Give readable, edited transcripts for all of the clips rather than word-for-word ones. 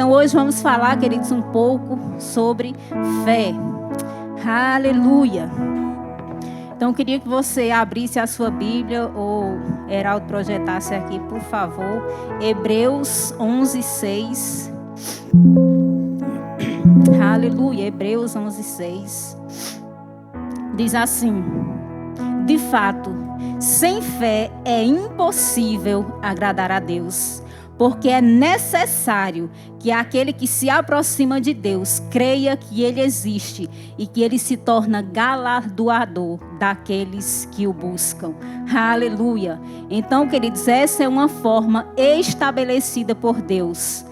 Então hoje vamos falar, queridos, um pouco sobre fé. Aleluia! Então eu queria que você abrisse a sua Bíblia, ou Heraldo projetasse aqui, por favor, Hebreus 11:6. Aleluia, Hebreus 11:6. Diz assim: de fato, sem fé é impossível agradar a Deus, porque é necessário que aquele que se aproxima de Deus creia que Ele existe e que Ele se torna galardoador daqueles que o buscam. Aleluia! Então, queridos, essa é uma forma estabelecida por Deus,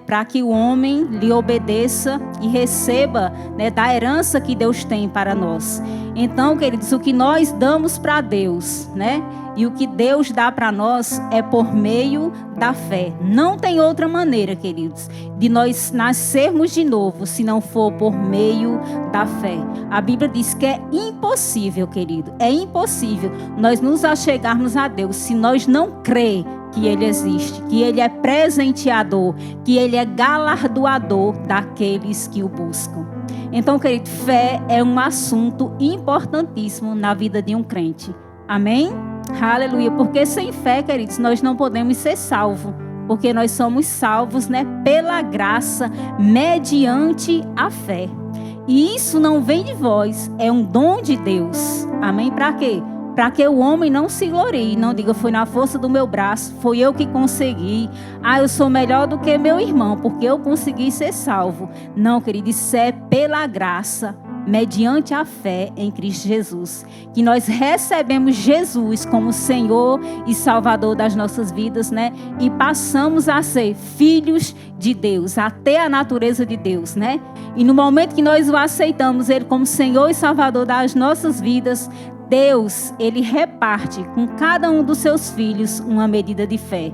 para que o homem lhe obedeça e receba, da herança que Deus tem para nós. Então, queridos, o que nós damos para Deus, e o que Deus dá para nós é por meio da fé. Não tem outra maneira, queridos, de nós nascermos de novo, se não for por meio da fé. A Bíblia diz que é impossível, querido, é impossível nós nos achegarmos a Deus se nós não crermos que Ele existe, que Ele é presenteador, que Ele é galardoador daqueles que o buscam. Então, querido, fé é um assunto importantíssimo na vida de um crente. Amém? Aleluia. Porque sem fé, queridos, nós não podemos ser salvos. Porque nós somos salvos, pela graça, mediante a fé. E isso não vem de vós, é um dom de Deus. Amém? Para quê? Para que o homem não se glorie, não diga, foi na força do meu braço, foi eu que consegui. Eu sou melhor do que meu irmão, porque eu consegui ser salvo. Não, querido, isso é pela graça, mediante a fé em Cristo Jesus, que nós recebemos Jesus como Senhor e Salvador das nossas vidas, e passamos a ser filhos de Deus, a ter a natureza de Deus, E no momento que nós o aceitamos, Ele como Senhor e Salvador das nossas vidas, Deus, Ele reparte com cada um dos seus filhos uma medida de fé.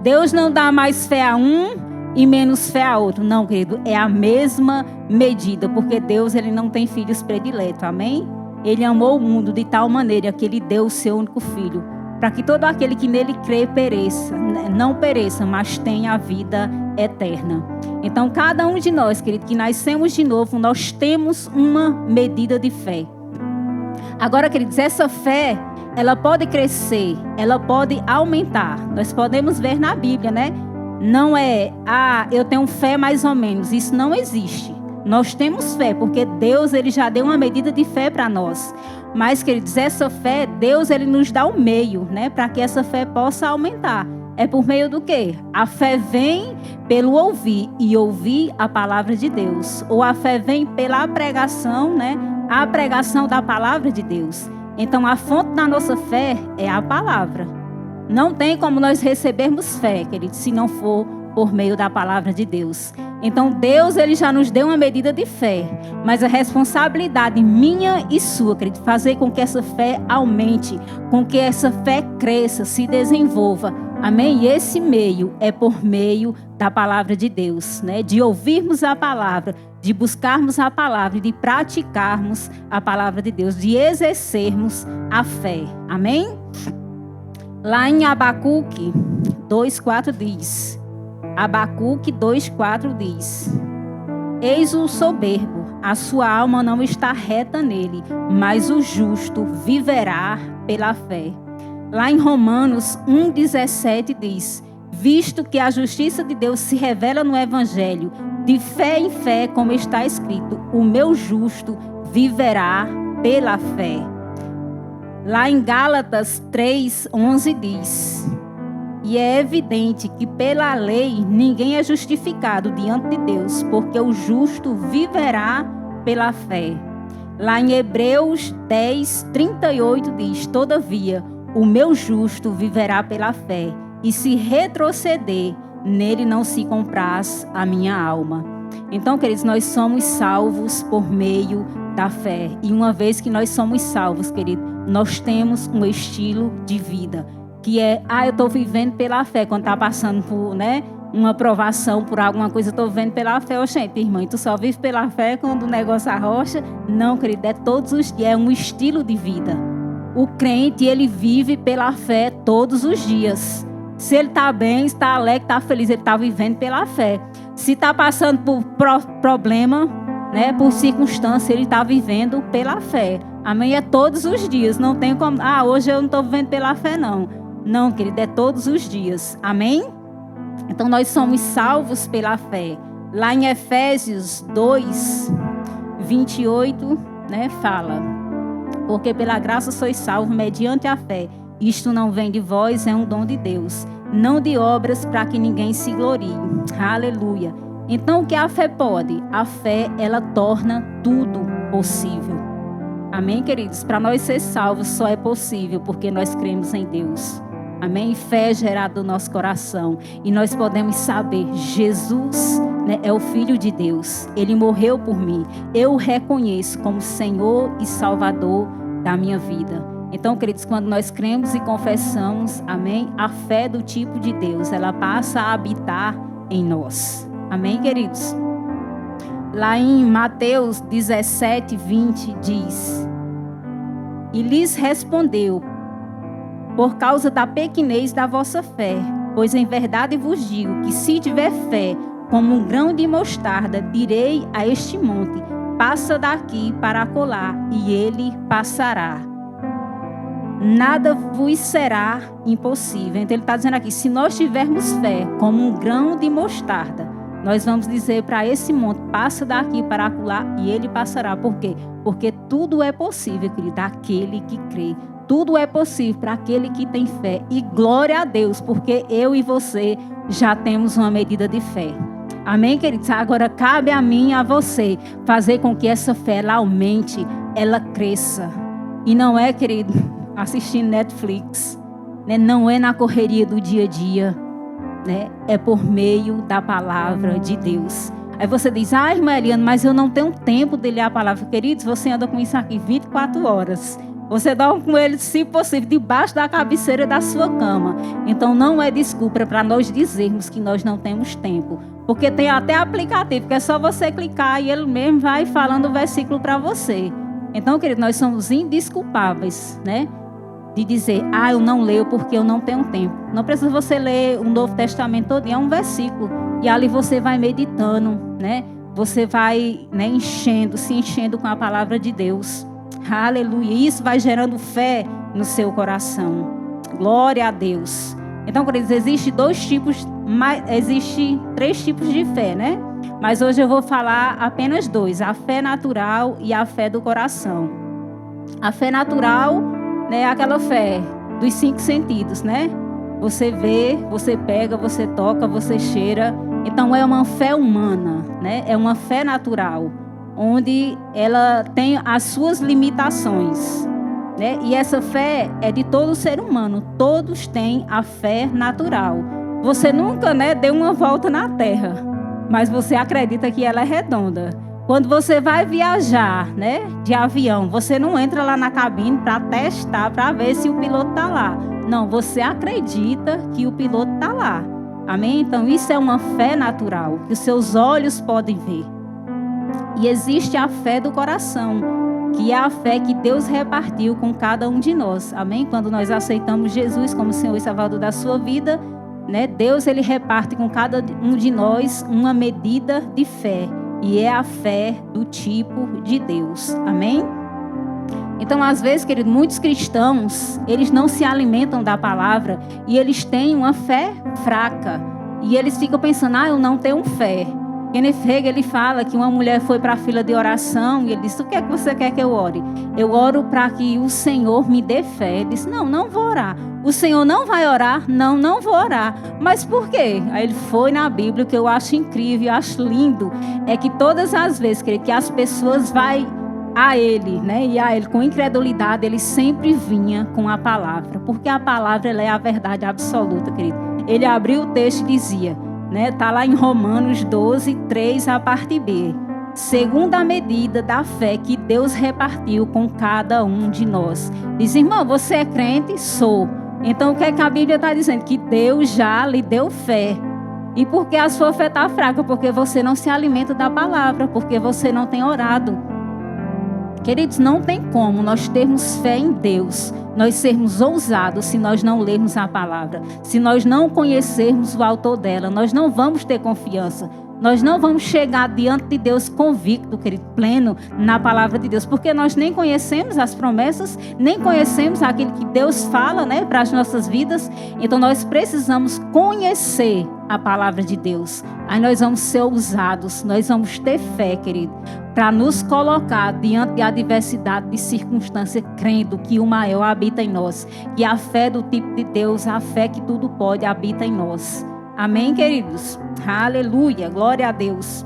Deus não dá mais fé a um e menos fé a outro. Não, querido, é a mesma medida, porque Deus, Ele não tem filhos prediletos, amém? Ele amou o mundo de tal maneira que Ele deu o seu único filho, para que todo aquele que nele crê não pereça, mas tenha a vida eterna. Então, cada um de nós, querido, que nascemos de novo, nós temos uma medida de fé. Agora, queridos, essa fé, ela pode crescer, ela pode aumentar. Nós podemos ver na Bíblia, Não é, eu tenho fé mais ou menos. Isso não existe. Nós temos fé, porque Deus, Ele já deu uma medida de fé para nós. Mas, queridos, essa fé, Deus, Ele nos dá o meio, para que essa fé possa aumentar. É por meio do quê? A fé vem pelo ouvir, e ouvir a palavra de Deus. Ou a fé vem pela pregação, a pregação da palavra de Deus. Então, a fonte da nossa fé é a palavra. Não tem como nós recebermos fé, queridos, se não for por meio da palavra de Deus. Então, Deus, Ele já nos deu uma medida de fé. Mas a responsabilidade minha e sua, querido, fazer com que essa fé aumente, com que essa fé cresça, se desenvolva. Amém? E esse meio é por meio da palavra de Deus, De ouvirmos a palavra, de buscarmos a palavra e de praticarmos a palavra de Deus, de exercermos a fé. Amém? Lá em Abacuque 2:4 diz, Abacuque 2:4 diz: eis o soberbo, a sua alma não está reta nele, mas o justo viverá pela fé. Lá em Romanos 1:17 diz: visto que a justiça de Deus se revela no Evangelho, de fé em fé, como está escrito, o meu justo viverá pela fé. Lá em Gálatas 3:11 diz: e é evidente que pela lei ninguém é justificado diante de Deus, porque o justo viverá pela fé. Lá em Hebreus 10:38 diz: todavia, o meu justo viverá pela fé, e se retroceder, nele não se compraz a minha alma. Então, queridos, nós somos salvos por meio da fé. E uma vez que nós somos salvos, querido, nós temos um estilo de vida, que é, eu estou vivendo pela fé. Quando está passando por, uma provação, por alguma coisa, eu estou vivendo pela fé. Oxente, irmã, tu só vive pela fé quando o negócio arrocha? Não, querido, é todos os dias, é um estilo de vida. O crente, ele vive pela fé todos os dias. Se ele está bem, está alegre, está feliz, ele está vivendo pela fé. Se está passando por problema, né, por circunstância, ele está vivendo pela fé. Amém? É todos os dias. Não tem como, hoje eu não estou vivendo pela fé, não. Não, querido, é todos os dias. Amém? Então, nós somos salvos pela fé. Lá em Efésios 2, 28, né, fala: porque pela graça sois salvos mediante a fé. Isto não vem de vós, é um dom de Deus. Não de obras, para que ninguém se glorie. Aleluia. Então, o que a fé pode? A fé, ela torna tudo possível. Amém, queridos? Para nós ser salvos só é possível porque nós cremos em Deus. Amém? Fé é gerada do nosso coração. E nós podemos saber, Jesus, né, é o Filho de Deus. Ele morreu por mim. Eu o reconheço como Senhor e Salvador da minha vida. Então, queridos, quando nós cremos e confessamos, amém? A fé do tipo de Deus, ela passa a habitar em nós. Amém, queridos? Lá em Mateus 17, 20, diz: e lhes respondeu: por causa da pequenez da vossa fé, pois em verdade vos digo que se tiver fé como um grão de mostarda, direi a este monte: passa daqui para acolá, e ele passará. Nada vos será impossível. Então ele está dizendo aqui, se nós tivermos fé como um grão de mostarda, nós vamos dizer para esse monte: passa daqui para acolá, e ele passará. Por quê? Porque tudo é possível, querido, aquele que crê. Tudo é possível para aquele que tem fé. E glória a Deus, porque eu e você já temos uma medida de fé. Amém, queridos? Agora cabe a mim e a você fazer com que essa fé ela aumente, ela cresça. E não é, querido, assistindo Netflix, né? Não é na correria do dia a dia, né? É por meio da palavra de Deus. Aí você diz: irmã Eliane, mas eu não tenho tempo de ler a palavra. Queridos, você anda com isso aqui 24 horas. Você dorme com ele, se possível, debaixo da cabeceira da sua cama. Então não é desculpa para nós dizermos que nós não temos tempo. Porque tem até aplicativo, que é só você clicar e ele mesmo vai falando o versículo para você. Então, querido, nós somos indesculpáveis, né? De dizer: eu não leio porque eu não tenho tempo. Não precisa você ler o Novo Testamento todo, é um versículo. E ali você vai meditando, né? Você vai, né, se enchendo com a palavra de Deus. Aleluia. Isso vai gerando fé no seu coração. Glória a Deus. Então, queridos, existe três tipos de fé, né? Mas hoje eu vou falar apenas dois: a fé natural e a fé do coração. A fé natural, né, é aquela fé dos 5 sentidos, né? Você vê, você pega, você toca, você cheira. Então é uma fé humana, né? É uma fé natural, onde ela tem as suas limitações, né? E essa fé é de todo ser humano. Todos têm a fé natural. Você nunca, né, deu uma volta na Terra, mas você acredita que ela é redonda. Quando você vai viajar, né, de avião, você não entra lá na cabine para testar, para ver se o piloto está lá. Não, você acredita que o piloto está lá. Amém? Então isso é uma fé natural, que os seus olhos podem ver. E existe a fé do coração, que é a fé que Deus repartiu com cada um de nós. Amém? Quando nós aceitamos Jesus como Senhor e Salvador da sua vida, né, Deus ele reparte com cada um de nós uma medida de fé. E é a fé do tipo de Deus. Amém? Então, às vezes, querido, muitos cristãos, eles não se alimentam da palavra e eles têm uma fé fraca. E eles ficam pensando: eu não tenho fé. Kenneth Hagin, ele fala que uma mulher foi para a fila de oração e ele disse: o que é que você quer que eu ore? Eu oro para que o Senhor me dê fé. Ele disse: não vou orar. O Senhor não vai orar? Não vou orar. Mas por quê? Aí ele foi na Bíblia, o que eu acho incrível, eu acho lindo, é que todas as vezes, querido, que as pessoas vai a ele, né? E a ele com incredulidade, ele sempre vinha com a palavra, porque a palavra ela é a verdade absoluta, querido. Ele abriu o texto e dizia, né? Está lá em Romanos 12, 3, a parte B. Segundo a medida da fé que Deus repartiu com cada um de nós. Diz: irmão, você é crente? Sou. Então o que é que a Bíblia está dizendo? Que Deus já lhe deu fé. E por que a sua fé está fraca? Porque você não se alimenta da palavra, porque você não tem orado. Queridos, não tem como nós termos fé em Deus, nós sermos ousados se nós não lermos a palavra. Se nós não conhecermos o autor dela, nós não vamos ter confiança. Nós não vamos chegar diante de Deus convicto, querido, pleno na palavra de Deus, porque nós nem conhecemos as promessas, nem conhecemos aquilo que Deus fala, né, para as nossas vidas. Então nós precisamos conhecer a palavra de Deus. Aí nós vamos ser ousados, nós vamos ter fé, querido, para nos colocar diante da adversidade de circunstância, crendo que o maior habita em nós, que a fé do tipo de Deus, a fé que tudo pode, habita em nós. Amém, queridos? Aleluia, glória a Deus.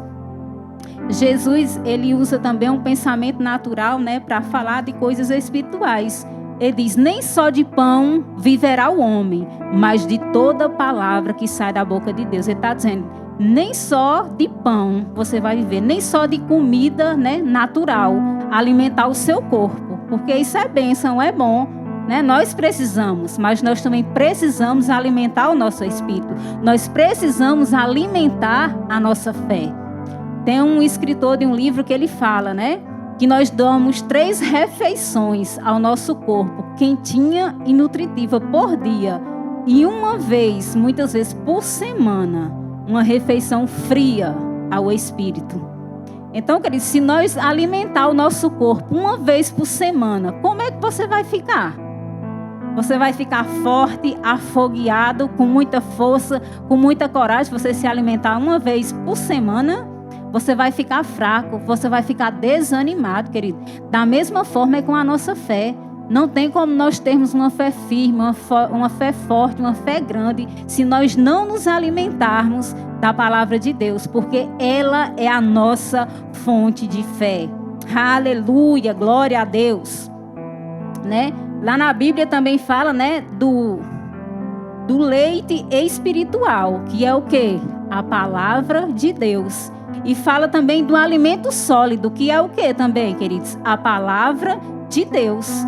Jesus, ele usa também um pensamento natural, né, para falar de coisas espirituais. Ele diz: nem só de pão viverá o homem, mas de toda palavra que sai da boca de Deus. Ele está dizendo, nem só de pão você vai viver, nem só de comida, né, natural, alimentar o seu corpo, porque isso é bênção, é bom, né? Nós precisamos, mas nós também precisamos alimentar o nosso espírito. Nós precisamos alimentar a nossa fé. Tem um escritor de um livro que ele fala, né, que nós damos 3 refeições ao nosso corpo, quentinha e nutritiva por dia, e uma vez, muitas vezes por semana, uma refeição fria ao espírito. Então, querido, se nós alimentar o nosso corpo uma vez por semana, como é que você vai ficar? Você vai ficar forte, afogueado, com muita força, com muita coragem. Você se alimentar uma vez por semana, você vai ficar fraco, você vai ficar desanimado, querido. Da mesma forma é com a nossa fé. Não tem como nós termos uma fé firme, uma fé forte, uma fé grande, se nós não nos alimentarmos da palavra de Deus, porque ela é a nossa fonte de fé. Aleluia, glória a Deus. Né? Lá na Bíblia também fala, né, do leite espiritual, que é o quê? A palavra de Deus. E fala também do alimento sólido, que é o quê também, queridos? A palavra de Deus.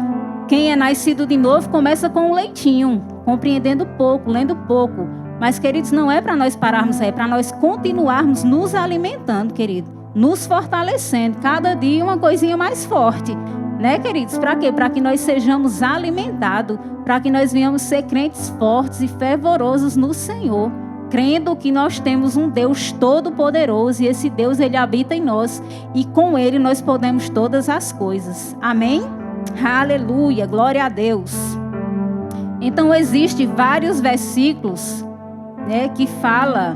Quem é nascido de novo começa com um leitinho, compreendendo pouco, lendo pouco. Mas, queridos, não é para nós pararmos aí, é para nós continuarmos nos alimentando, querido. Nos fortalecendo, cada dia uma coisinha mais forte. Né, queridos? Para quê? Para que nós sejamos alimentados, para que nós venhamos ser crentes fortes e fervorosos no Senhor, crendo que nós temos um Deus todo-poderoso e esse Deus, ele habita em nós e com ele nós podemos todas as coisas. Amém? Aleluia, glória a Deus. Então, existem vários versículos, né, que fala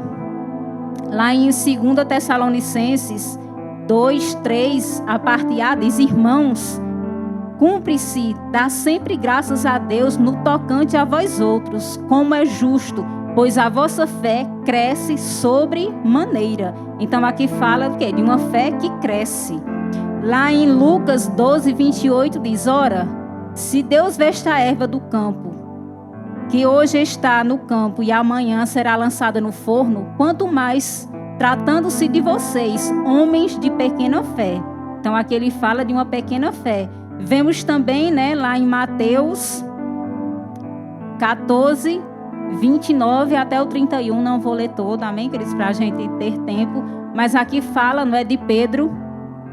lá em 2 Tessalonicenses 2, 3, a parte A, diz: irmãos, cumpre-se dar sempre graças a Deus no tocante a vós outros, como é justo, pois a vossa fé cresce sobremaneira. Então aqui fala do quê? De uma fé que cresce. Lá em Lucas 12, 28 diz: ora, se Deus veste a erva do campo, que hoje está no campo e amanhã será lançada no forno, quanto mais tratando-se de vocês, homens de pequena fé. Então aqui ele fala de uma pequena fé. Vemos também, né, lá em Mateus 14, 29 até o 31, não vou ler todo, amém, queridos, para a gente ter tempo. Mas aqui fala, não é, de Pedro.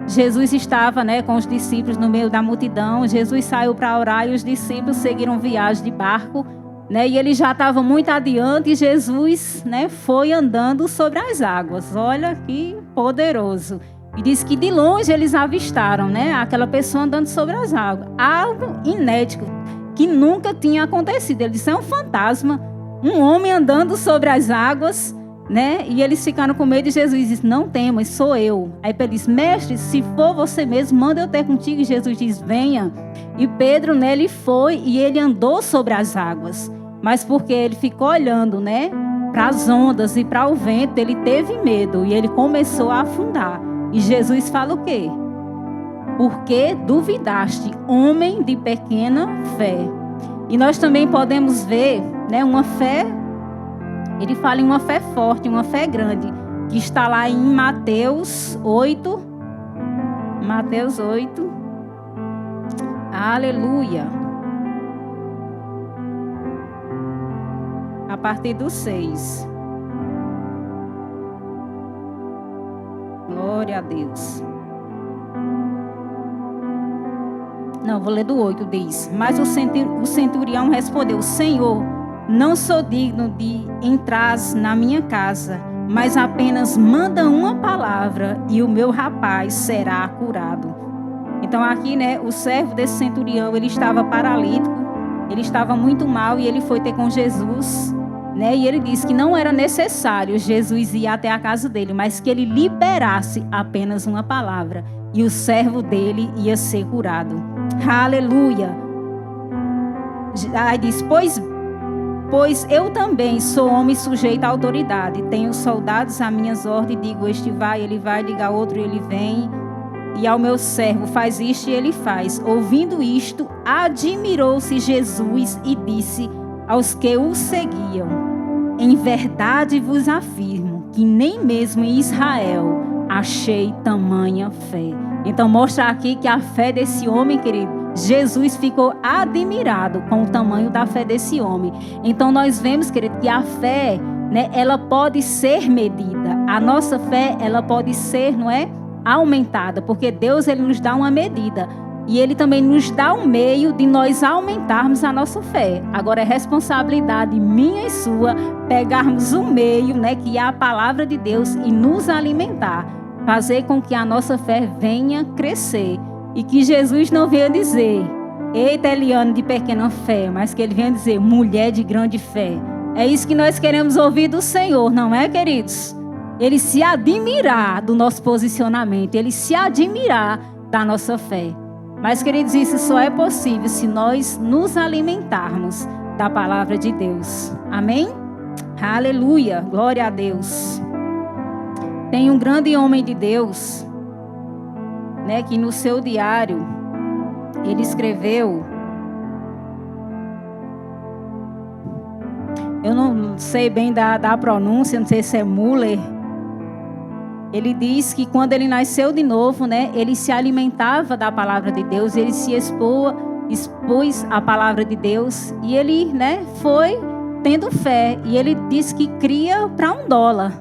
Jesus estava, né, com os discípulos no meio da multidão. Jesus saiu para orar e os discípulos seguiram viagem de barco, né, e ele já estava muito adiante e Jesus, né, foi andando sobre as águas. Olha que poderoso. E diz que de longe eles avistaram, né, aquela pessoa andando sobre as águas. Algo inédito, que nunca tinha acontecido. Ele disse: é um fantasma, um homem andando sobre as águas, né? E eles ficaram com medo e Jesus disse: não temas, sou eu. Aí Pedro disse: mestre, se for você mesmo, manda eu ter contigo. E Jesus diz: venha. E Pedro, né, ele foi e ele andou sobre as águas. Mas porque ele ficou olhando, né, para as ondas e para o vento, ele teve medo e ele começou a afundar. E Jesus fala o quê? Porque duvidaste, homem de pequena fé. E nós também podemos ver, né, uma fé, ele fala em uma fé forte, uma fé grande, que está lá em Mateus 8. Mateus 8. Aleluia. A partir do 6. Glória a Deus. Não, vou ler do 8, diz: mas o centurião respondeu: Senhor, não sou digno de entrar na minha casa, mas apenas manda uma palavra e o meu rapaz será curado. Então aqui, né, o servo desse centurião, ele estava paralítico, ele estava muito mal e ele foi ter com Jesus, né? E ele disse que não era necessário Jesus ir até a casa dele, mas que ele liberasse apenas uma palavra e o servo dele ia ser curado. Aleluia! Aí diz, pois eu também sou homem sujeito à autoridade, tenho soldados a minhas ordens, digo este vai, ele vai, diga outro, ele vem. E ao meu servo faz isto e ele faz. Ouvindo isto, admirou-se Jesus e disse aos que o seguiam: em verdade vos afirmo que nem mesmo em Israel achei tamanha fé. Então mostra aqui que a fé desse homem, querido, Jesus ficou admirado com o tamanho da fé desse homem. Então nós vemos, querido, que a fé, né, ela pode ser medida. A nossa fé, ela pode ser, não é, aumentada, porque Deus, ele nos dá uma medida e ele também nos dá um meio de nós aumentarmos a nossa fé. Agora é responsabilidade minha e sua pegarmos o meio, né, que é a palavra de Deus, e nos alimentar, fazer com que a nossa fé venha crescer e que Jesus não venha dizer: eita, Eliane de pequena fé, mas que ele venha dizer: mulher de grande fé. É isso que nós queremos ouvir do Senhor, não é, queridos? Ele se admirar do nosso posicionamento, ele se admirar da nossa fé. Mas, queridos, isso só é possível se nós nos alimentarmos da palavra de Deus. Amém? Aleluia, glória a Deus. Tem um grande homem de Deus, né, que no seu diário, ele escreveu, eu não sei bem da pronúncia, não sei se é Müller. Ele diz que quando ele nasceu de novo, né, ele se alimentava da palavra de Deus, ele se expôs à palavra de Deus e ele, né, foi tendo fé. E ele disse que cria para $1.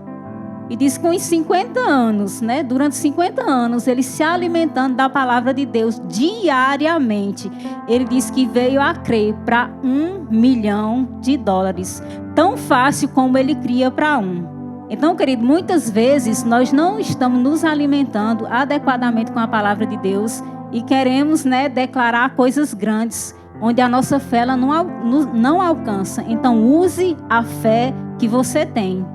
E diz que com os 50 anos, né, durante 50 anos, ele se alimentando da palavra de Deus diariamente, ele disse que veio a crer para $1 milhão. Tão fácil como ele cria para um. Então, querido, muitas vezes nós não estamos nos alimentando adequadamente com a palavra de Deus e queremos, né, declarar coisas grandes, onde a nossa fé ela não alcança. Então, use a fé que você tem.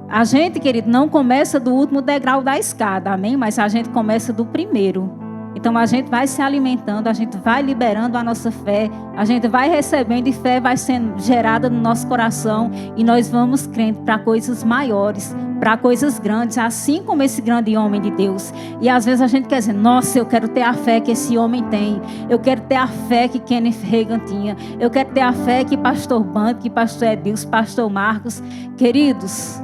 A gente, querido, não começa do último degrau da escada, amém? Mas a gente começa do primeiro. Então a gente vai se alimentando, a gente vai liberando a nossa fé, a gente vai recebendo e fé vai sendo gerada no nosso coração e nós vamos crendo para coisas maiores, para coisas grandes, assim como esse grande homem de Deus. E às vezes a gente quer dizer: nossa, eu quero ter a fé que esse homem tem, eu quero ter a fé que Kenneth Hagin tinha, eu quero ter a fé que pastor Bando, que pastor Edilson, pastor Marcos. Queridos,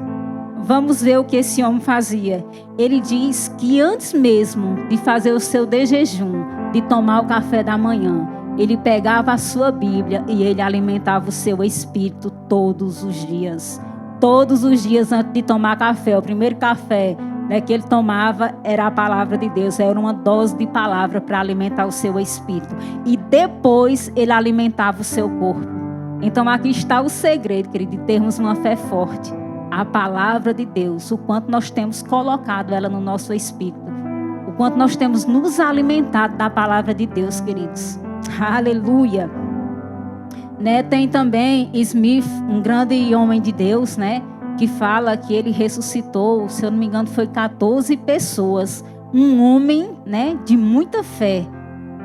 vamos ver o que esse homem fazia. Ele diz que antes mesmo de fazer o seu jejum, de tomar o café da manhã, ele pegava a sua Bíblia e ele alimentava o seu espírito todos os dias. Todos os dias antes de tomar café, o primeiro café, né, que ele tomava era a palavra de Deus. Era uma dose de palavra para alimentar o seu espírito. E depois ele alimentava o seu corpo. Então aqui está o segredo, querido, de termos uma fé forte. A palavra de Deus, o quanto nós temos colocado ela no nosso espírito, o quanto nós temos nos alimentado da palavra de Deus, queridos. Aleluia. Né? Tem também Smith, um grande homem de Deus, né, que fala que ele ressuscitou, se eu não me engano, foi 14 pessoas. Um homem, né, de muita fé.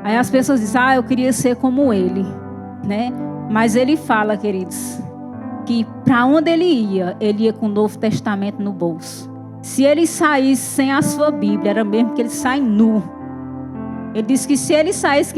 Aí as pessoas dizem: eu queria ser como ele, né? Mas ele fala, queridos, que para onde ele ia com o Novo Testamento no bolso. Se ele saísse sem a sua Bíblia, era mesmo que ele sai nu. Ele disse que se ele saísse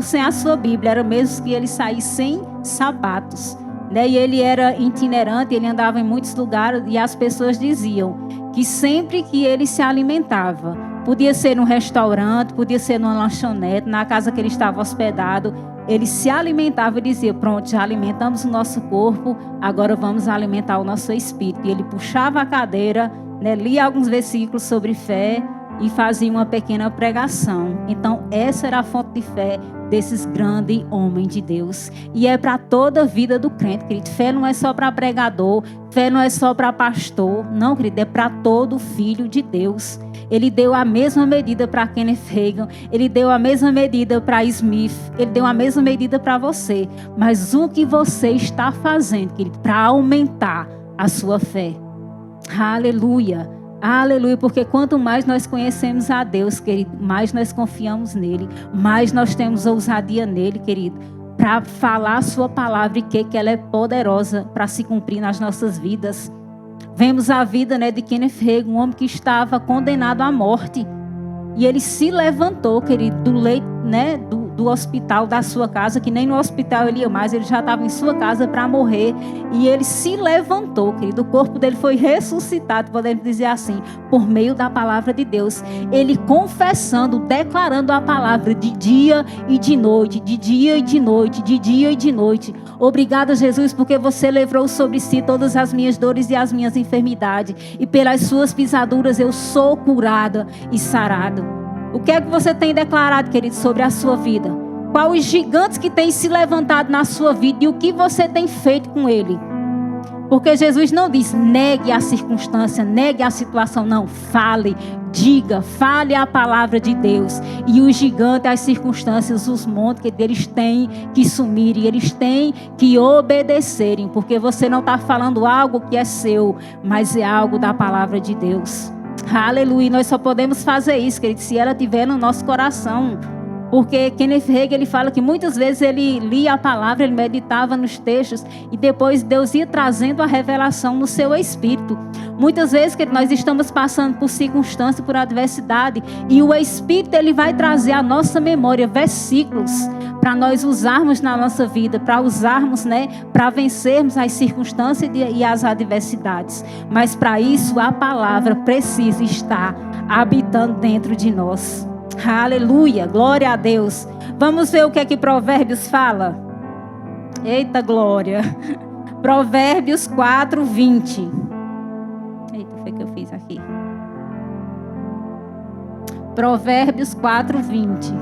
sem a sua Bíblia, era mesmo que ele saísse sem sapatos. Né? E ele era itinerante, ele andava em muitos lugares e as pessoas diziam que sempre que ele se alimentava, podia ser num restaurante, podia ser numa lanchonete, na casa que ele estava hospedado, ele se alimentava e dizia: pronto, já alimentamos o nosso corpo, agora vamos alimentar o nosso espírito. E ele puxava a cadeira, né, lia alguns versículos sobre fé e fazia uma pequena pregação. Então, essa era a fonte de fé desses grandes homens de Deus. E é para toda a vida do crente, querido. Fé não é só para pregador, fé não é só para pastor. Não, querido, é para todo filho de Deus. Ele deu a mesma medida para Kenneth Hagin, ele deu a mesma medida para Smith, ele deu a mesma medida para você. Mas o que você está fazendo, querido, para aumentar a sua fé? Aleluia, aleluia, porque quanto mais nós conhecemos a Deus, querido, mais nós confiamos nele, mais nós temos ousadia nele, querido, para falar a sua palavra e que ela é poderosa para se cumprir nas nossas vidas. Vemos a vida, de Kenneth Hagin, um homem que estava condenado à morte. E ele se levantou, querido, do leito, do hospital da sua casa, que nem no hospital ele ia mais, ele já estava em sua casa para morrer. E ele se levantou, querido, o corpo dele foi ressuscitado, podemos dizer assim, por meio da palavra de Deus. Ele confessando, declarando a palavra de dia e de noite, de dia e de noite, de dia e de noite. Obrigada, Jesus, porque você levou sobre si todas as minhas dores e as minhas enfermidades. E pelas suas pisaduras eu sou curada e sarado. O que é que você tem declarado, querido, sobre a sua vida? Quais os gigantes que têm se levantado na sua vida e o que você tem feito com ele? Porque Jesus não diz, negue a circunstância, negue a situação. Não, fale, diga, fale a palavra de Deus. E os gigantes, as circunstâncias, os montes, que eles têm que sumir e eles têm que obedecerem. Porque você não está falando algo que é seu, mas é algo da palavra de Deus. Aleluia, nós só podemos fazer isso, querido, se ela estiver no nosso coração. Porque Kenneth Hagin, ele fala que muitas vezes ele lia a palavra, ele meditava nos textos e depois Deus ia trazendo a revelação no seu espírito. Muitas vezes, querido, nós estamos passando por circunstância, por adversidade, e o Espírito ele vai trazer à nossa memória versículos para nós usarmos na nossa vida, para usarmos, para vencermos as circunstâncias e as adversidades. Mas para isso a palavra precisa estar habitando dentro de nós. Aleluia, glória a Deus. Vamos ver o que é que Provérbios fala. Eita glória. Provérbios 4, 20. Eita, foi que eu fiz aqui. Provérbios 4, 20.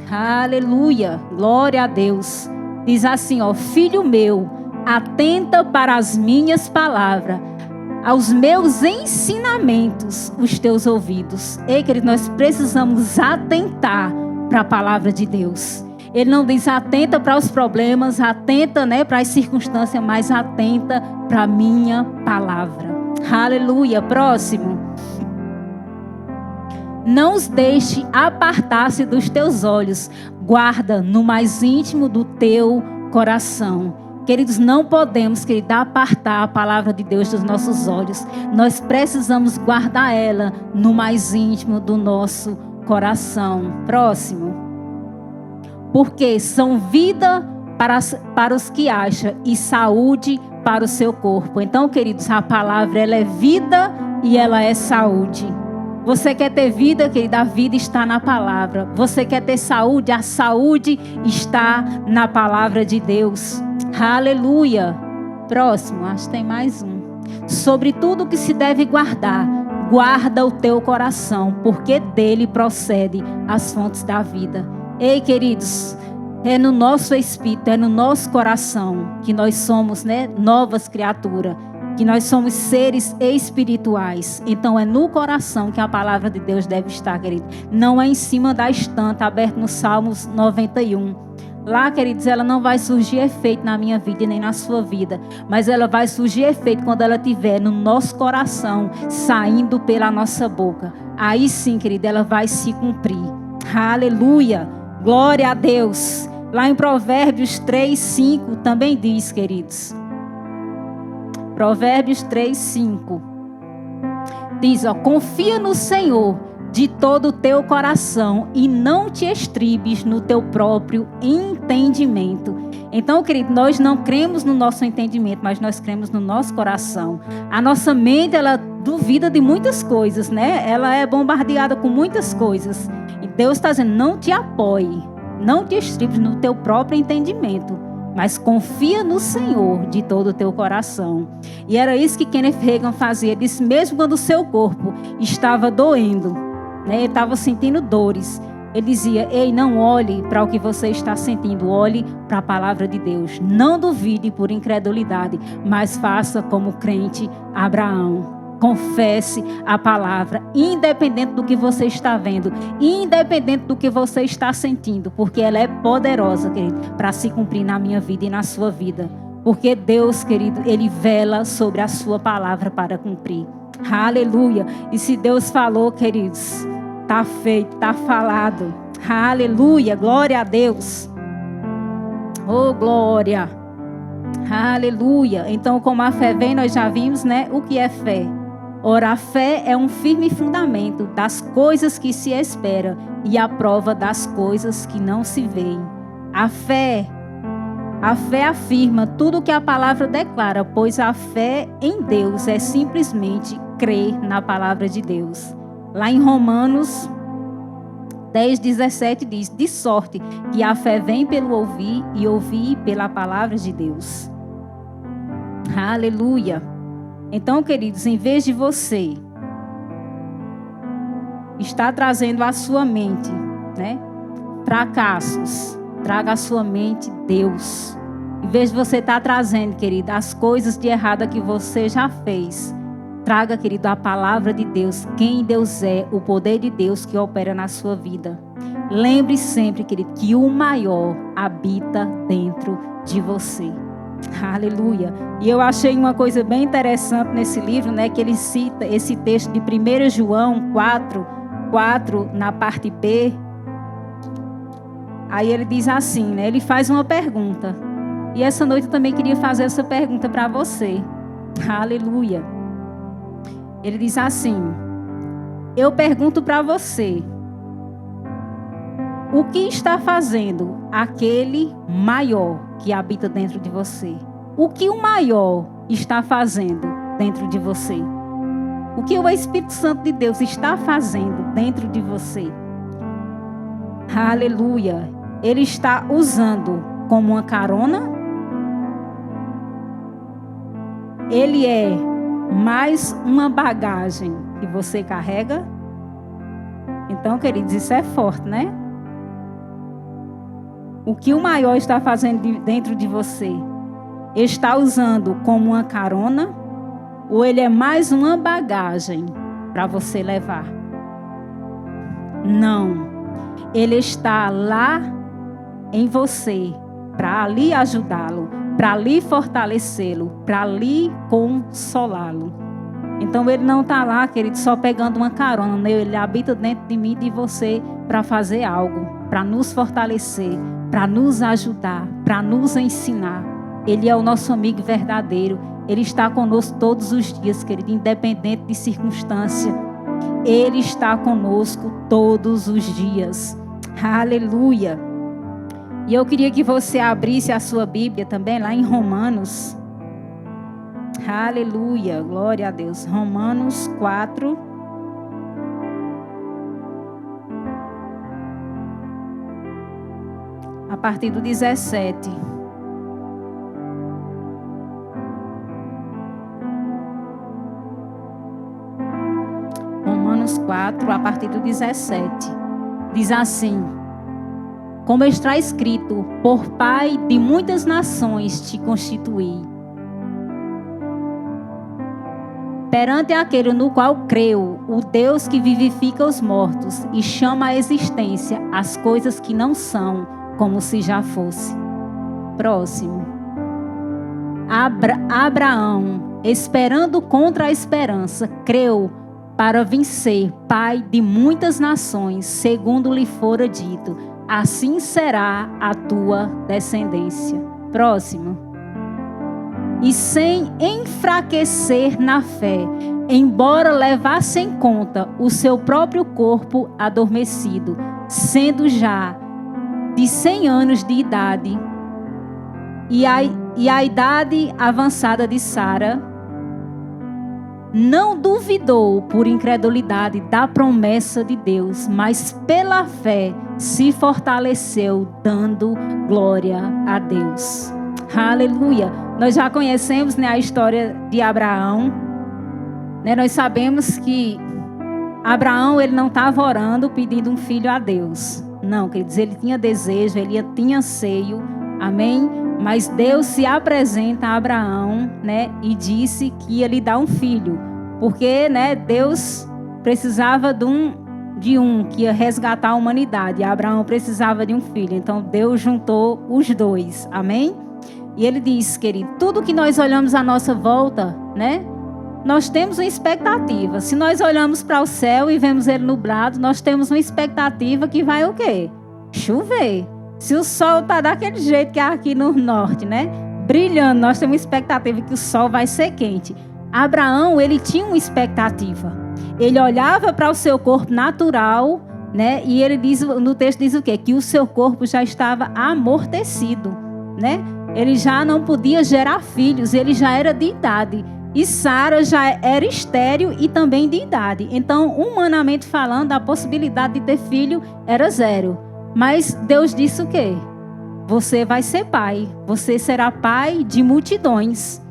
Aleluia, glória a Deus. Diz assim, filho meu, atenta para as minhas palavras, aos meus ensinamentos, os teus ouvidos. Ei, querido, nós precisamos atentar para a palavra de Deus. Ele não diz atenta para os problemas, atenta, para as circunstâncias, mas atenta para a minha palavra. Aleluia. Próximo. Não os deixe apartar-se dos teus olhos. Guarda no mais íntimo do teu coração. Queridos, não podemos, querido, apartar a palavra de Deus dos nossos olhos. Nós precisamos guardar ela no mais íntimo do nosso coração. Próximo. Porque são vida para os que acham e saúde para o seu corpo. Então, queridos, a palavra ela é vida e ela é saúde. Você quer ter vida, querida? A vida está na palavra. Você quer ter saúde? A saúde está na palavra de Deus. Aleluia. Próximo, acho que tem mais um. Sobre tudo que se deve guardar, guarda o teu coração, porque dele procede as fontes da vida. Ei, queridos, é no nosso espírito, é no nosso coração que nós somos, novas criaturas, que nós somos seres espirituais. Então é no coração que a palavra de Deus deve estar, querido. Não é em cima da estante, aberto no Salmos 91. Lá, queridos, ela não vai surgir efeito na minha vida nem na sua vida. Mas ela vai surgir efeito quando ela estiver no nosso coração, saindo pela nossa boca. Aí sim, querida, ela vai se cumprir. Aleluia. Glória a Deus. Lá em Provérbios 3, 5 também diz, queridos. Provérbios 3, 5. Diz, confia no Senhor de todo o teu coração e não te estribes no teu próprio entendimento. Então, querido, nós não cremos no nosso entendimento, mas nós cremos no nosso coração. A nossa mente, ela duvida de muitas coisas, Ela é bombardeada com muitas coisas. E Deus está dizendo, não te apoie, não te estribes no teu próprio entendimento. mas confia no Senhor de todo o teu coração. E era isso que Kenneth Hagin fazia. Ele disse, mesmo quando o seu corpo estava doendo, né, ele estava sentindo dores, ele dizia, ei, não olhe para o que você está sentindo, olhe para a palavra de Deus. Não duvide por incredulidade, mas faça como o crente Abraão. Confesse a palavra, independente do que você está vendo, independente do que você está sentindo, porque ela é poderosa, querido, para se cumprir na minha vida e na sua vida. Porque Deus, querido, Ele vela sobre a sua palavra para cumprir. Aleluia. E se Deus falou, queridos, está feito, está falado. Aleluia, glória a Deus. Oh, glória. Aleluia. Então, como a fé vem, nós já vimos, né? O que é fé? Ora, a fé é um firme fundamento das coisas que se espera e a prova das coisas que não se veem. A fé afirma tudo o que a palavra declara, pois a fé em Deus é simplesmente crer na palavra de Deus. Lá em Romanos 10:17 diz, de sorte que a fé vem pelo ouvir e ouvir pela palavra de Deus. Aleluia. Então, queridos, em vez de você estar trazendo à sua mente, né, fracassos, traga à sua mente Deus. Em vez de você estar trazendo, querido, as coisas de errada que você já fez, traga, querido, a palavra de Deus, quem Deus é, o poder de Deus que opera na sua vida. Lembre sempre, querido, que o maior habita dentro de você. Aleluia. E eu achei uma coisa bem interessante nesse livro, né, que ele cita esse texto de 1 João 4, na parte B. Aí ele diz assim, né, ele faz uma pergunta. E essa noite eu também queria fazer essa pergunta para você. Aleluia. Ele diz assim, eu pergunto para você, o que está fazendo aquele maior que habita dentro de você? O que o maior está fazendo dentro de você? O que o Espírito Santo de Deus está fazendo dentro de você? Aleluia. Ele está usando como uma carona? Ele é mais uma bagagem que você carrega? Então, queridos, isso é forte, né? O que o maior está fazendo dentro de você? Está usando como uma carona? Ou ele é mais uma bagagem para você levar? Não. Ele está lá em você para ali ajudá-lo, para ali fortalecê-lo, para ali consolá-lo. Então ele não está lá, querido, só pegando uma carona, né? Ele habita dentro de mim e de você para fazer algo, para nos fortalecer, para nos ajudar, para nos ensinar. Ele é o nosso amigo verdadeiro. Ele está conosco todos os dias, querido, independente de circunstância. Ele está conosco todos os dias. Aleluia. E eu queria que você abrisse a sua Bíblia também lá em Romanos. Aleluia, glória a Deus. Romanos 4. A partir do 17. Romanos 4, a partir do 17. Diz assim: como está escrito, por pai de muitas nações te constituí. Perante aquele no qual creu, o Deus que vivifica os mortos e chama à existência as coisas que não são, como se já fosse. Próximo. Abraão, esperando contra a esperança, creu para vencer, pai de muitas nações, segundo lhe fora dito, assim será a tua descendência. Próximo. E sem enfraquecer na fé, embora levasse em conta o seu próprio corpo adormecido, sendo já de 100 anos de idade, e a idade avançada de Sara, não duvidou por incredulidade da promessa de Deus, mas pela fé se fortaleceu, dando glória a Deus. Aleluia. Nós já conhecemos, né, a história de Abraão. Né, nós sabemos que Abraão, ele não estava orando pedindo um filho a Deus. Não, quer dizer, ele tinha desejo, ele tinha anseio. Amém? Mas Deus se apresenta a Abraão, né, e disse que ia lhe dar um filho. Porque, né, Deus precisava de um que ia resgatar a humanidade. E Abraão precisava de um filho. Então Deus juntou os dois. Amém? E ele diz, querido, tudo que nós olhamos à nossa volta, né? Nós temos uma expectativa. Se nós olhamos para o céu e vemos ele nublado, nós temos uma expectativa que vai o quê? Chover. Se o sol está daquele jeito que é aqui no norte, né? Brilhando, nós temos uma expectativa que o sol vai ser quente. Abraão, ele tinha uma expectativa. Ele olhava para o seu corpo natural, né? E ele diz, no texto diz o quê? Que o seu corpo já estava amortecido, né? Ele já não podia gerar filhos, ele já era de idade. E Sara já era estéril e também de idade. Então, humanamente falando, a possibilidade de ter filho era zero. Mas Deus disse o quê? Você vai ser pai. Você será pai de multidões.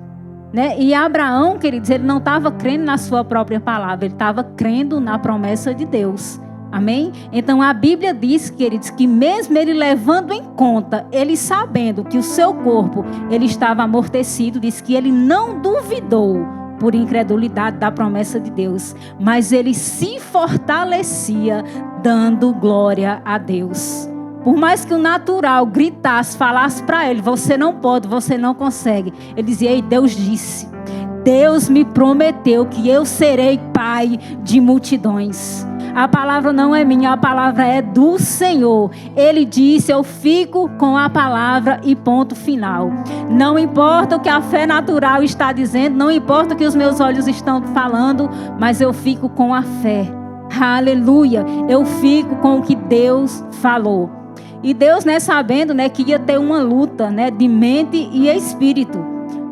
Né? E Abraão, queridos, ele não estava crendo na sua própria palavra. Ele estava crendo na promessa de Deus. Amém? Então, a Bíblia diz, queridos, que mesmo ele levando em conta, ele sabendo que o seu corpo, ele estava amortecido, diz que ele não duvidou por incredulidade da promessa de Deus, mas ele se fortalecia dando glória a Deus. Por mais que o natural gritasse, falasse para ele, você não pode, você não consegue. Ele dizia, ei, Deus disse, Deus me prometeu que eu serei pai de multidões. A palavra não é minha, a palavra é do Senhor. Ele disse, eu fico com a palavra e ponto final. Não importa o que a fé natural está dizendo, não importa o que os meus olhos estão falando, mas eu fico com a fé. Aleluia, eu fico com o que Deus falou. E Deus, né, sabendo, né, que ia ter uma luta, né, de mente e espírito.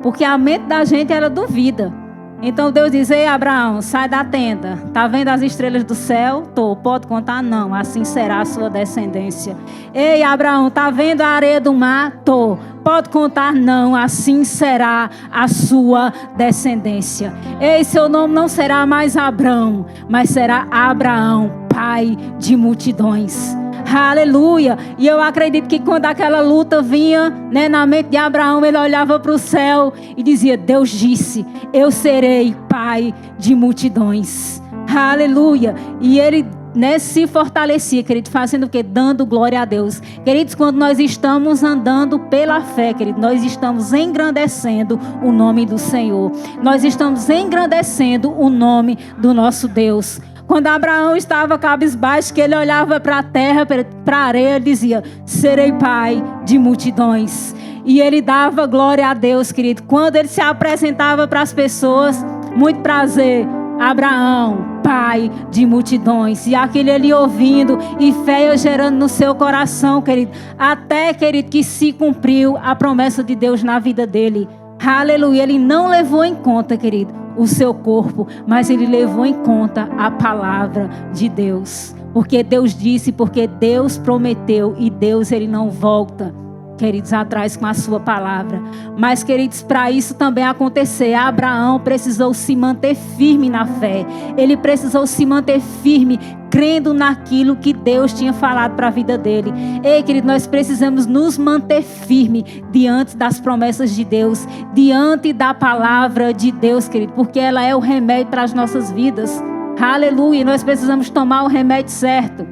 Porque a mente da gente, ela duvida. Então Deus diz, ei Abraão, sai da tenda. Tá vendo as estrelas do céu? Tô. Pode contar? Não. Assim será a sua descendência. Ei Abraão, tá vendo a areia do mar? Tô. Pode contar? Não. Assim será a sua descendência. Ei, seu nome não será mais Abrão, mas será Abraão, pai de multidões. Aleluia. E eu acredito que quando aquela luta vinha, né, na mente de Abraão, ele olhava para o céu e dizia, Deus disse, eu serei pai de multidões. Aleluia. E ele, né, se fortalecia, querido, fazendo o quê? Dando glória a Deus. Queridos, quando nós estamos andando pela fé, querido, nós estamos engrandecendo o nome do Senhor. Nós estamos engrandecendo o nome do nosso Deus. Quando Abraão estava cabisbaixo, que ele olhava para a terra, para a areia, ele dizia, serei pai de multidões. E ele dava glória a Deus, querido. Quando ele se apresentava para as pessoas, muito prazer, Abraão, pai de multidões. E aquele ele ouvindo e fé ia gerando no seu coração, querido. Até, querido, que se cumpriu a promessa de Deus na vida dele. Aleluia. Ele não levou em conta, querido, o seu corpo, mas ele levou em conta a palavra de Deus. Porque Deus disse, porque Deus prometeu e Deus, ele não volta, queridos, atrás com a sua palavra. Mas, queridos, para isso também acontecer, Abraão precisou se manter firme na fé. Ele precisou se manter firme, crendo naquilo que Deus tinha falado para a vida dele. Ei, querido, nós precisamos nos manter firme diante das promessas de Deus, diante da palavra de Deus, querido, porque ela é o remédio para as nossas vidas. Aleluia, nós precisamos tomar o remédio certo.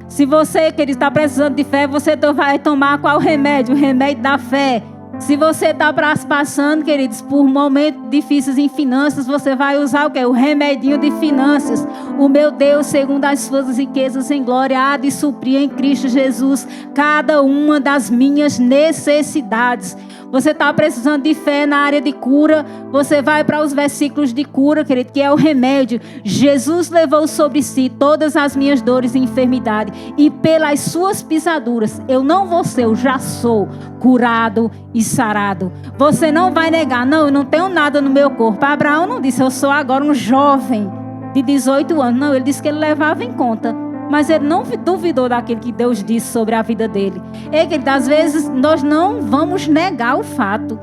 Se você, querido, está precisando de fé, você vai tomar qual remédio? O remédio da fé. Se você está passando, queridos, por momentos difíceis em finanças, você vai usar o quê? O remedinho de finanças. O meu Deus, segundo as suas riquezas em glória, há de suprir em Cristo Jesus cada uma das minhas necessidades. Você está precisando de fé na área de cura, você vai para os versículos de cura, querido, que é o remédio. Jesus levou sobre si todas as minhas dores e enfermidade, e pelas suas pisaduras, eu não vou ser, eu já sou curado e sarado. Você não vai negar, não, eu não tenho nada no meu corpo. Abraão não disse, eu sou agora um jovem de 18 anos. Não, ele disse que ele levava em conta mas ele não duvidou daquilo que Deus disse sobre a vida dele. Querido, às vezes nós não vamos negar o fato,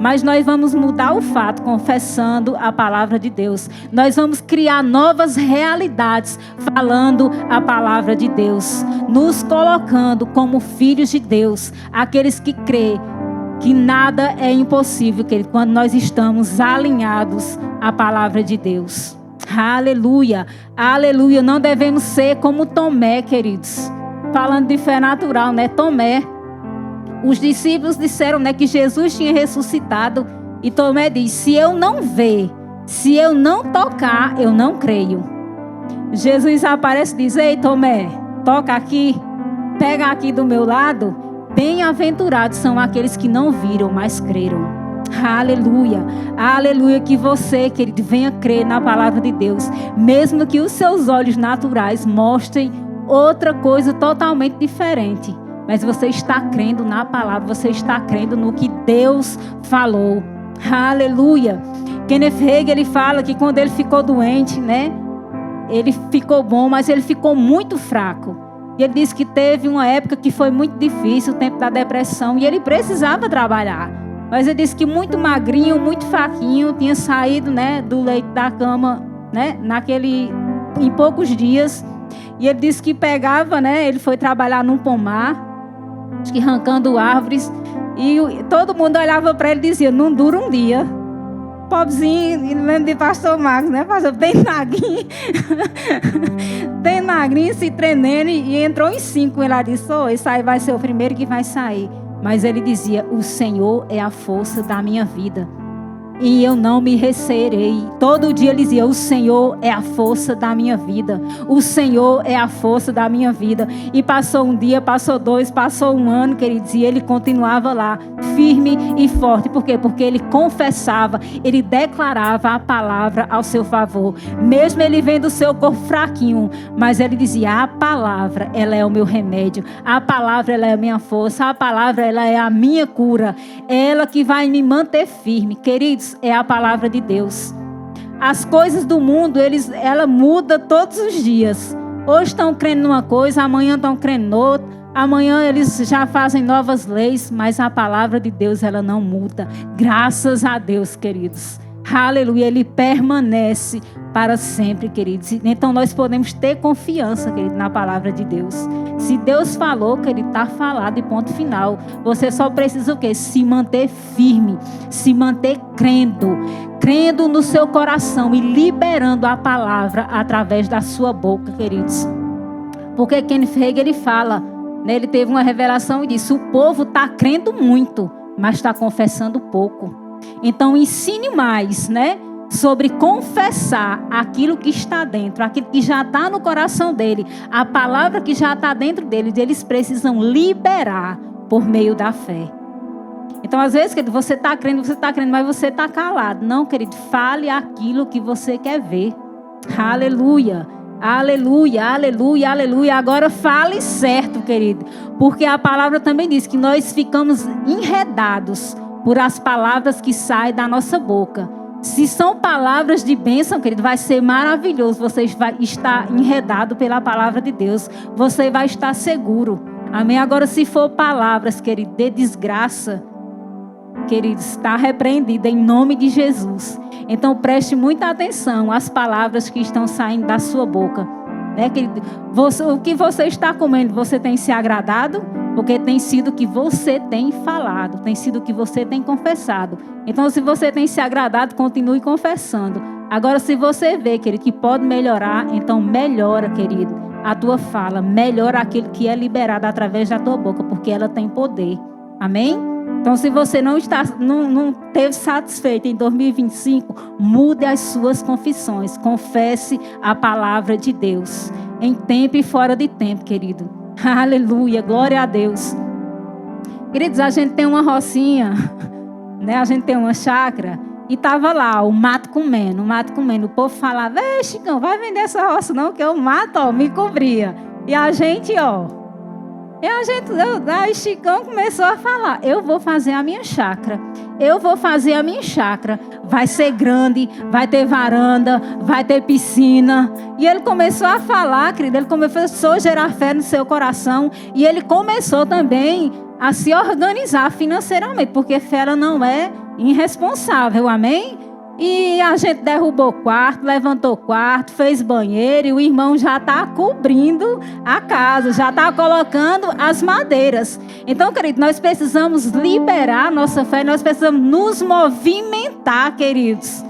mas nós vamos mudar o fato confessando a palavra de Deus. Nós vamos criar novas realidades falando a palavra de Deus, nos colocando como filhos de Deus, aqueles que creem que nada é impossível, querido, quando nós estamos alinhados à palavra de Deus. Aleluia, aleluia. Não devemos ser como Tomé, queridos. Falando de fé natural, né? Tomé. Os discípulos disseram, né, que Jesus tinha ressuscitado. E Tomé diz: se eu não ver, se eu não tocar, eu não creio. Jesus aparece e diz: ei, Tomé, toca aqui, pega aqui do meu lado. Bem-aventurados são aqueles que não viram, mas creram. Aleluia, aleluia. Que você, querido, venha crer na palavra de Deus, mesmo que os seus olhos naturais mostrem outra coisa totalmente diferente. Mas você está crendo na palavra, você está crendo no que Deus falou. Aleluia. Kenneth Hagin, ele fala que quando ele ficou doente, né? Ele ficou bom, mas ele ficou muito fraco. E ele disse que teve uma época que foi muito difícil, o tempo da depressão, e ele precisava trabalhar. Mas ele disse que muito magrinho, muito fraquinho, tinha saído, né, do leito da cama, né, em poucos dias. E ele disse que pegava, né, ele foi trabalhar num pomar, acho que arrancando árvores, e todo mundo olhava para ele e dizia: não dura um dia. Pobrezinho, e lembro de pastor Marcos, né? Pastor bem magrinho, bem magrinho, se treinando, e entrou em 5. Ele disse: esse aí vai ser o primeiro que vai sair. Mas ele dizia: o Senhor é a força da minha vida, e eu não me recearei. Todo dia ele dizia: o Senhor é a força da minha vida. O Senhor é a força da minha vida. E passou um dia, passou 2, passou um ano, queridos, e ele continuava lá, firme e forte. Por quê? Porque ele confessava, ele declarava a palavra ao seu favor. Mesmo ele vendo o seu corpo fraquinho, mas ele dizia: a palavra, ela é o meu remédio. A palavra, ela é a minha força. A palavra, ela é a minha cura. Ela que vai me manter firme. Queridos, é a palavra de Deus. As coisas do mundo, ela muda todos os dias. Hoje estão crendo numa coisa, amanhã estão crendo noutra. Amanhã eles já fazem novas leis, mas a palavra de Deus, ela não muda. Graças a Deus, queridos. Aleluia, ele permanece para sempre, queridos. Então nós podemos ter confiança, querido, na palavra de Deus. Se Deus falou, que ele está falado e ponto final. Você só precisa o quê? Se manter firme, se manter crendo no seu coração e liberando a palavra através da sua boca, queridos. Porque Kenneth Hagin, ele fala, né, ele teve uma revelação e disse: o povo está crendo muito, mas está confessando pouco. Então ensine mais, né, sobre confessar aquilo que está dentro, aquilo que já está no coração dele, a palavra que já está dentro dele, eles precisam liberar por meio da fé. Então, às vezes, querido, você está crendo, mas você está calado. Não, querido, fale aquilo que você quer ver. Aleluia, aleluia, aleluia, aleluia. Agora fale certo, querido, porque a palavra também diz que nós ficamos enredados por as palavras que saem da nossa boca. Se são palavras de bênção, querido, vai ser maravilhoso. Você vai estar enredado pela palavra de Deus. Você vai estar seguro. Amém? Agora, se for palavras, querido, de desgraça, querido, está repreendida em nome de Jesus. Então, preste muita atenção às palavras que estão saindo da sua boca. Né, querido? O que você está comendo, você tem se agradado? Porque tem sido o que você tem falado, tem sido o que você tem confessado. Então, se você tem se agradado, continue confessando. Agora, se você vê, querido, que pode melhorar, então melhora, querido, a tua fala. Melhora aquilo que é liberado através da tua boca, porque ela tem poder. Amém? Então, se você não esteve satisfeito em 2025, mude as suas confissões. Confesse a palavra de Deus. Em tempo e fora de tempo, querido. Aleluia, glória a Deus. Queridos, a gente tem uma rocinha, né? A gente tem uma chácara. E estava lá, o mato comendo. O povo falava: ei, Chicão, vai vender essa roça não, que o mato, ó, me cobria. E a gente, ó, E aí Chicão começou a falar, eu vou fazer a minha chácara. Eu vou fazer a minha chácara. Vai ser grande, vai ter varanda, vai ter piscina. E ele começou a falar, querido, ele começou a gerar fé no seu coração. E ele começou também a se organizar financeiramente, porque fé ela não é irresponsável, amém? E a gente derrubou quarto, levantou quarto, fez banheiro e o irmão já está cobrindo a casa, já está colocando as madeiras. Então, querido, nós precisamos liberar nossa fé, nós precisamos nos movimentar, queridos.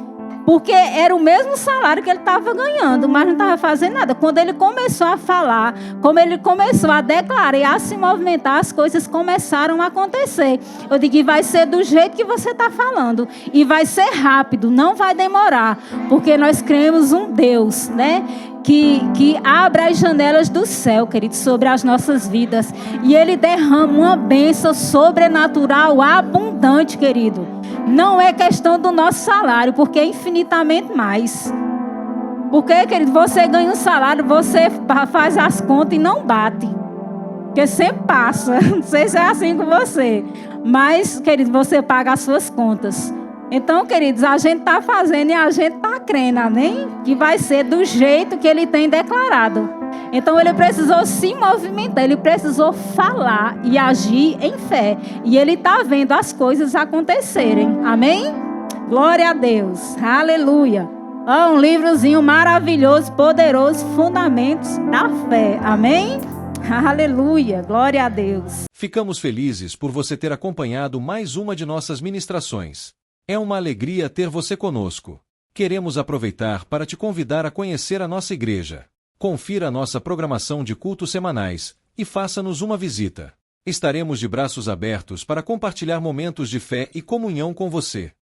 Porque era o mesmo salário que ele estava ganhando, mas não estava fazendo nada. Quando ele começou a falar, como ele começou a declarar e a se movimentar, as coisas começaram a acontecer. Eu digo que vai ser do jeito que você está falando. E vai ser rápido, não vai demorar. Porque nós cremos um Deus, né? Que abra as janelas do céu, querido, sobre as nossas vidas. E Ele derrama uma bênção sobrenatural, abundante, querido. Não é questão do nosso salário, porque é infinitamente mais. Porque, querido, você ganha um salário, você faz as contas e não bate. Porque sempre passa. Não sei se é assim com você. Mas, querido, você paga as suas contas. Então, queridos, a gente está fazendo e a gente está crendo, amém? Que vai ser do jeito que Ele tem declarado. Então, ele precisou se movimentar, ele precisou falar e agir em fé. E ele está vendo as coisas acontecerem, amém? Glória a Deus, aleluia. Um livrozinho maravilhoso, poderoso, Fundamentos da Fé, amém? Aleluia, glória a Deus. Ficamos felizes por você ter acompanhado mais uma de nossas ministrações. É uma alegria ter você conosco. Queremos aproveitar para te convidar a conhecer a nossa igreja. Confira a nossa programação de cultos semanais e faça-nos uma visita. Estaremos de braços abertos para compartilhar momentos de fé e comunhão com você.